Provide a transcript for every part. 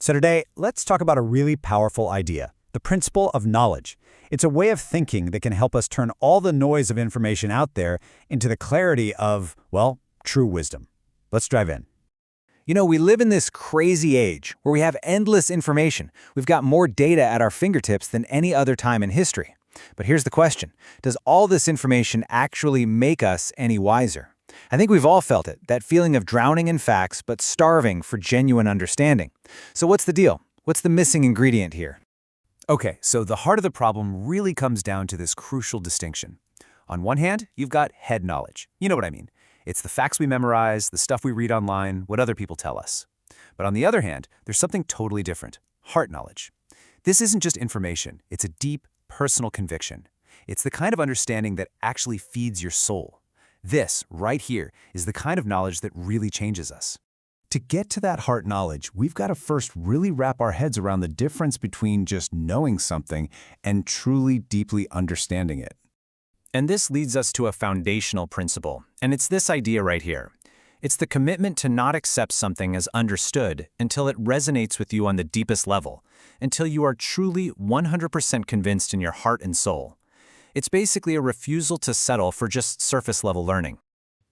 So today, let's talk about a really powerful idea, the principle of knowledge. It's a way of thinking that can help us turn all the noise of information out there into the clarity of, well, true wisdom. Let's dive in. We live in this crazy age where we have endless information. We've got more data at our fingertips than any other time in history. But here's the question. Does all this information actually make us any wiser? I think we've all felt it, that feeling of drowning in facts but starving for genuine understanding. So what's the deal? What's the missing ingredient here? Okay, so the heart of the problem really comes down to this crucial distinction. On one hand, you've got head knowledge. You know what I mean. It's the facts we memorize, the stuff we read online, what other people tell us. But on the other hand, there's something totally different, heart knowledge. This isn't just information, it's a deep, personal conviction. It's the kind of understanding that actually feeds your soul. This, right here, is the kind of knowledge that really changes us. To get to that heart knowledge, we've got to first really wrap our heads around the difference between just knowing something and truly deeply understanding it. And this leads us to a foundational principle, and it's this idea right here. It's the commitment to not accept something as understood until it resonates with you on the deepest level, until you are truly 100% convinced in your heart and soul. It's basically a refusal to settle for just surface-level learning.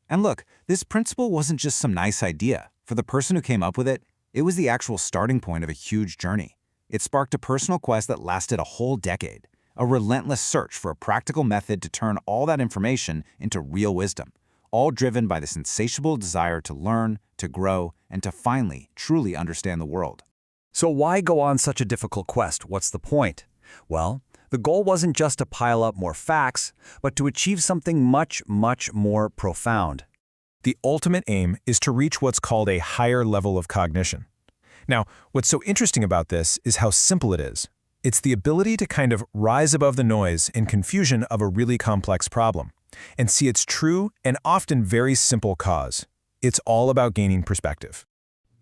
And look, this principle wasn't just some nice idea. For the person who came up with it, it was the actual starting point of a huge journey. It sparked a personal quest that lasted a whole decade, a relentless search for a practical method to turn all that information into real wisdom, all driven by this insatiable desire to learn, to grow, and to finally, truly understand the world. So why go on such a difficult quest? What's the point? Well, the goal wasn't just to pile up more facts, but to achieve something much, much more profound. The ultimate aim is to reach what's called a higher level of cognition. Now, what's so interesting about this is how simple it is. It's the ability to kind of rise above the noise and confusion of a really complex problem and see its true and often very simple cause. It's all about gaining perspective.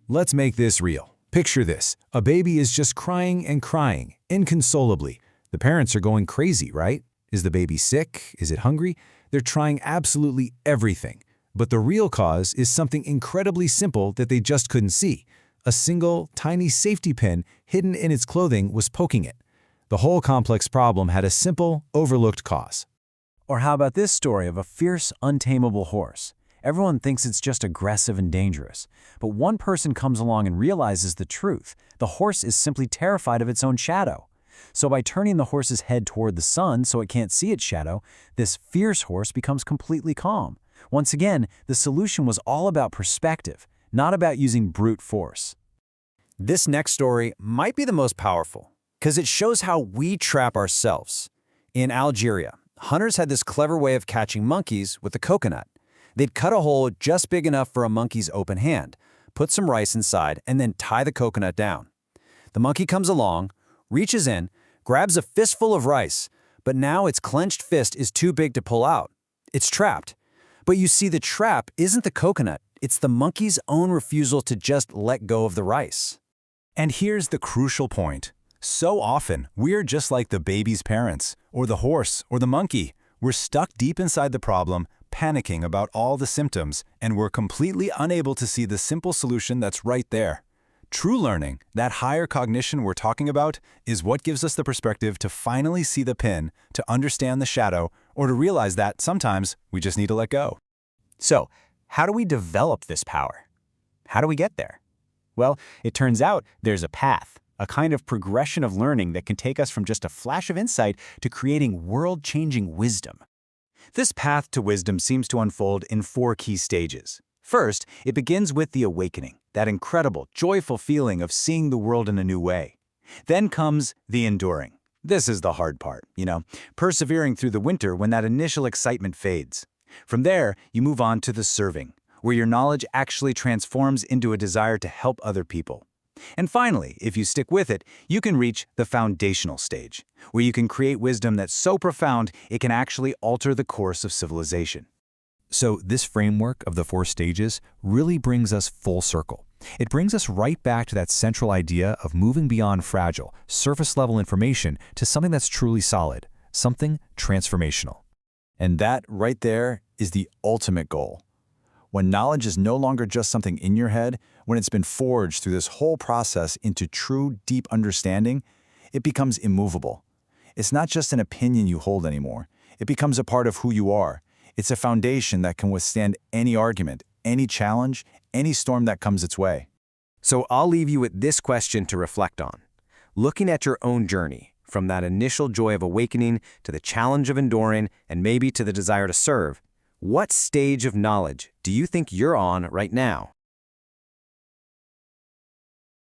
Let's make this real. Picture this. A baby is just crying and crying, inconsolably. The parents are going crazy, right? Is the baby sick? Is it hungry? They're trying absolutely everything. But the real cause is something incredibly simple that they just couldn't see. A single, tiny safety pin hidden in its clothing was poking it. The whole complex problem had a simple, overlooked cause. Or how about this story of a fierce, untamable horse? Everyone thinks it's just aggressive and dangerous. But one person comes along and realizes the truth. The horse is simply terrified of its own shadow. So by turning the horse's head toward the sun so it can't see its shadow, this fierce horse becomes completely calm. Once again, the solution was all about perspective, not about using brute force. This next story might be the most powerful because it shows how we trap ourselves. In Algeria, hunters had this clever way of catching monkeys with a coconut. They'd cut a hole just big enough for a monkey's open hand, put some rice inside, and then tie the coconut down. The monkey comes along, reaches in, grabs a fistful of rice, but now its clenched fist is too big to pull out. It's trapped. But you see, the trap isn't the coconut, it's the monkey's own refusal to just let go of the rice. And here's the crucial point. So often, we're just like the baby's parents, or the horse, or the monkey. We're stuck deep inside the problem, panicking about all the symptoms, and we're completely unable to see the simple solution that's right there. True learning, that higher cognition we're talking about, is what gives us the perspective to finally see the pin, to understand the shadow, or to realize that sometimes we just need to let go. So, how do we develop this power? How do we get there? Well, it turns out there's a path, a kind of progression of learning that can take us from just a flash of insight to creating world-changing wisdom. This path to wisdom seems to unfold in 4 key stages. First, it begins with the awakening, that incredible, joyful feeling of seeing the world in a new way. Then comes the enduring. This is the hard part, persevering through the winter when that initial excitement fades. From there, you move on to the serving, where your knowledge actually transforms into a desire to help other people. And finally, if you stick with it, you can reach the foundational stage, where you can create wisdom that's so profound it can actually alter the course of civilization. So this framework of the 4 stages really brings us full circle. It brings us right back to that central idea of moving beyond fragile, surface-level information to something that's truly solid, something transformational. And that right there is the ultimate goal. When knowledge is no longer just something in your head, when it's been forged through this whole process into true, deep understanding, it becomes immovable. It's not just an opinion you hold anymore. It becomes a part of who you are. It's a foundation that can withstand any argument, any challenge, any storm that comes its way. So I'll leave you with this question to reflect on. Looking at your own journey, from that initial joy of awakening to the challenge of enduring and maybe to the desire to serve, what stage of knowledge do you think you're on right now?